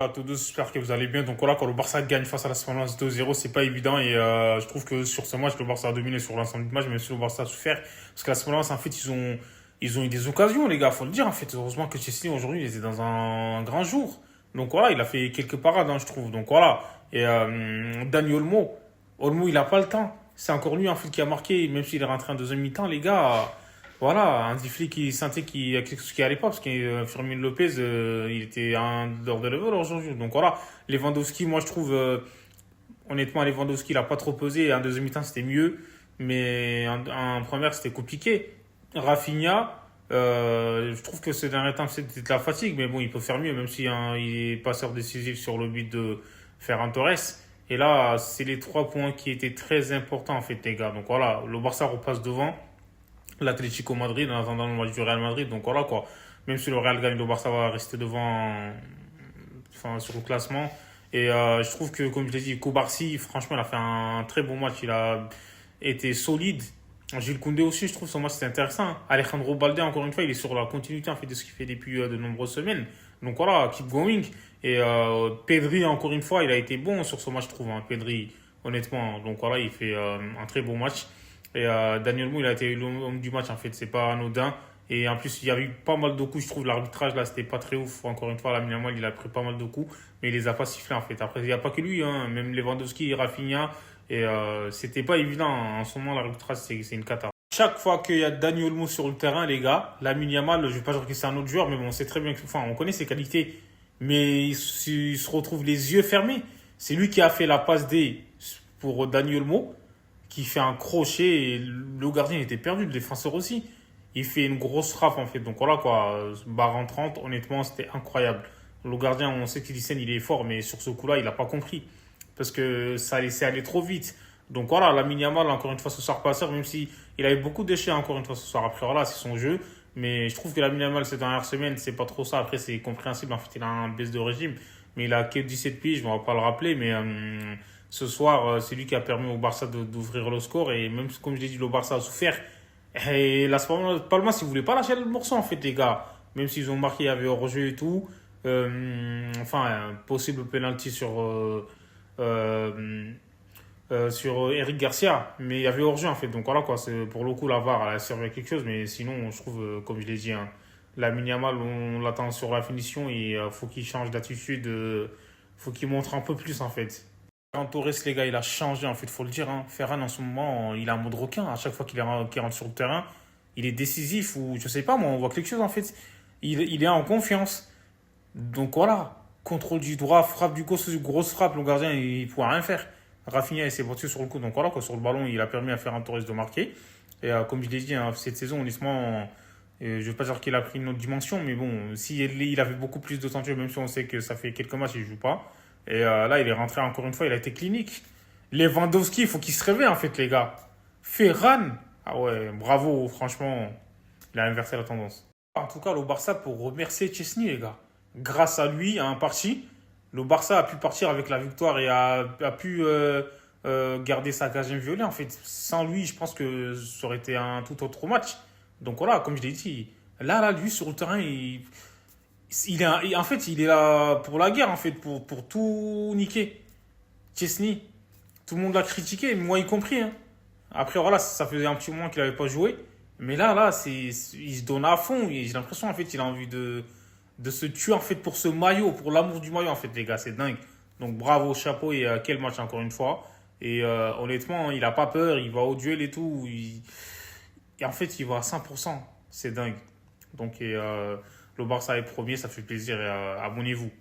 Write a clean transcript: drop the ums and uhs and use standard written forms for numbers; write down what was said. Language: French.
À tous deux, j'espère que vous allez bien. Donc voilà, quand le Barça gagne face à la Valence 2-0, c'est pas évident. Et je trouve que sur ce match, le Barça a dominé sur l'ensemble du match, même si le Barça a souffert. Parce que la Valence, en fait, ils ont eu des occasions, les gars, faut le dire. En fait, heureusement que Chesney, aujourd'hui, il était dans un grand jour. Donc voilà, il a fait quelques parades, hein, je trouve. Donc voilà. Et Dani Olmo, il a pas le temps. C'est encore lui, en fait, qui a marqué, même s'il est rentré en deuxième mi-temps, les gars. Voilà, un Flick qui sentait qu'il y a quelque chose qui allait pas, parce que Firmino Lopez, il était en dehors de level aujourd'hui. Donc voilà, Lewandowski, moi je trouve, honnêtement, Lewandowski, il a pas trop pesé. En deuxième mi-temps, c'était mieux, mais en première, c'était compliqué. Rafinha, je trouve que ces derniers temps, c'était de la fatigue, mais bon, il peut faire mieux, même si hein, il est passeur décisif sur le but de Ferran Torres. Et là, c'est les 3 points qui étaient très importants, en fait, les gars. Donc voilà, le Barça repasse devant l'Atlético Madrid en attendant le match du Real Madrid. Donc voilà quoi. Même si le Real gagne, le Barça va rester devant enfin, sur le classement. Et je trouve que, comme je l'ai dit, Kobarsi, franchement, il a fait un très bon match. Il a été solide. Jules Koundé aussi, je trouve son match c'était intéressant. Alejandro Balde, encore une fois, il est sur la continuité en fait, de ce qu'il fait depuis de nombreuses semaines. Donc voilà, keep going. Et Pedri, encore une fois, il a été bon sur ce match, je trouve. Hein, Pedri, honnêtement. Donc voilà, il fait un très bon match. Et Daniel Mou, il a été l'homme du match, en fait. C'est pas anodin. Et en plus, il y a eu pas mal de coups. Je trouve l'arbitrage, là, c'était pas très ouf. Encore une fois, Lamine Yamal, il a pris pas mal de coups. Mais il les a pas sifflés, en fait. Après, il n'y a pas que lui. Hein. Même Lewandowski, Rafinha. Et c'était pas évident. En ce moment, l'arbitrage, c'est une cata. Chaque fois qu'il y a Daniel Olmo sur le terrain, les gars, Lamine Yamal, je vais pas dire que c'est un autre joueur, mais bon, on sait très bien que, enfin, on connaît ses qualités. Mais il se retrouve les yeux fermés. C'est lui qui a fait la passe D pour Daniel Olmo qui fait un crochet et le gardien était perdu, le défenseur aussi. Il fait une grosse frappe en fait. Donc voilà quoi, barre en 30, honnêtement c'était incroyable. Le gardien, on sait qu'Ilisen il est fort, mais sur ce coup-là, il n'a pas compris. Parce que ça a laissé aller trop vite. Donc voilà, la Yamal, encore une fois, ce soir passeur, même si il a eu beaucoup de déchets encore une fois ce soir. Après voilà, c'est son jeu. Mais je trouve que la Yamal, ces dernières semaines, c'est pas trop ça. Après, c'est compréhensible. En fait, il a un baisse de régime. Mais il a que 17 piges, je ne vais pas le rappeler. Mais ce soir, c'est lui qui a permis au Barça d'ouvrir le score. Et même comme je l'ai dit, le Barça a souffert. Et Las Palmas, ils ne voulaient pas lâcher le morceau, en fait, les gars. Même s'ils ont marqué, il y avait hors-jeu et tout. Enfin, un possible penalty sur Eric Garcia. Mais il y avait hors-jeu, en fait. Donc voilà, quoi. Pour le coup, la VAR, elle a servi à quelque chose. Mais sinon, je trouve, comme je l'ai dit, hein, la Yamal, on l'attend sur la finition. Et il faut qu'il change d'attitude. Faut qu'il montre un peu plus, en fait. Ferran Torres, les gars, il a changé, en fait, faut le dire. Hein. Ferran, en ce moment, il est en mode requin. À chaque fois qu'il rentre sur le terrain, il est décisif ou je sais pas, moi, on voit quelque chose, en fait. Il est en confiance. Donc voilà, contrôle du droit, frappe du gauche, grosse frappe, le gardien, il ne pouvait rien faire. Rafinha, il s'est battu sur le coup. Donc voilà, quoi, sur le ballon, il a permis à Ferran Torres de marquer. Et comme je l'ai dit, hein, cette saison, honnêtement, je ne veux pas dire qu'il a pris une autre dimension, mais bon, si il avait beaucoup plus de temps de jeu, même si on sait que ça fait quelques matchs, il ne joue pas. Et là, il est rentré encore une fois, il a été clinique. Lewandowski, il faut qu'il se réveille en fait, les gars. Ferran, ah ouais, bravo, franchement, il a inversé la tendance. En tout cas, le Barça pour remercier Chesney, les gars. Grâce à lui, à un parti, le Barça a pu partir avec la victoire et a pu garder sa cage inviolée. En fait, sans lui, je pense que ça aurait été un tout autre match. Donc voilà, comme je l'ai dit, là, lui, sur le terrain, en fait, il est là pour la guerre, en fait, pour tout niquer. Chesney, tout le monde l'a critiqué, moi y compris. Hein. Après, voilà, ça faisait un petit moment qu'il n'avait pas joué. Mais là, il se donne à fond. J'ai l'impression, en fait, il a envie de se tuer, en fait, pour ce maillot, pour l'amour du maillot, en fait, les gars. C'est dingue. Donc, bravo, chapeau et quel match, encore une fois. Et honnêtement, il n'a pas peur. Il va au duel et tout. Et en fait, il va à 100%. C'est dingue. Donc, le Barça est premier, ça fait plaisir. Et, abonnez-vous.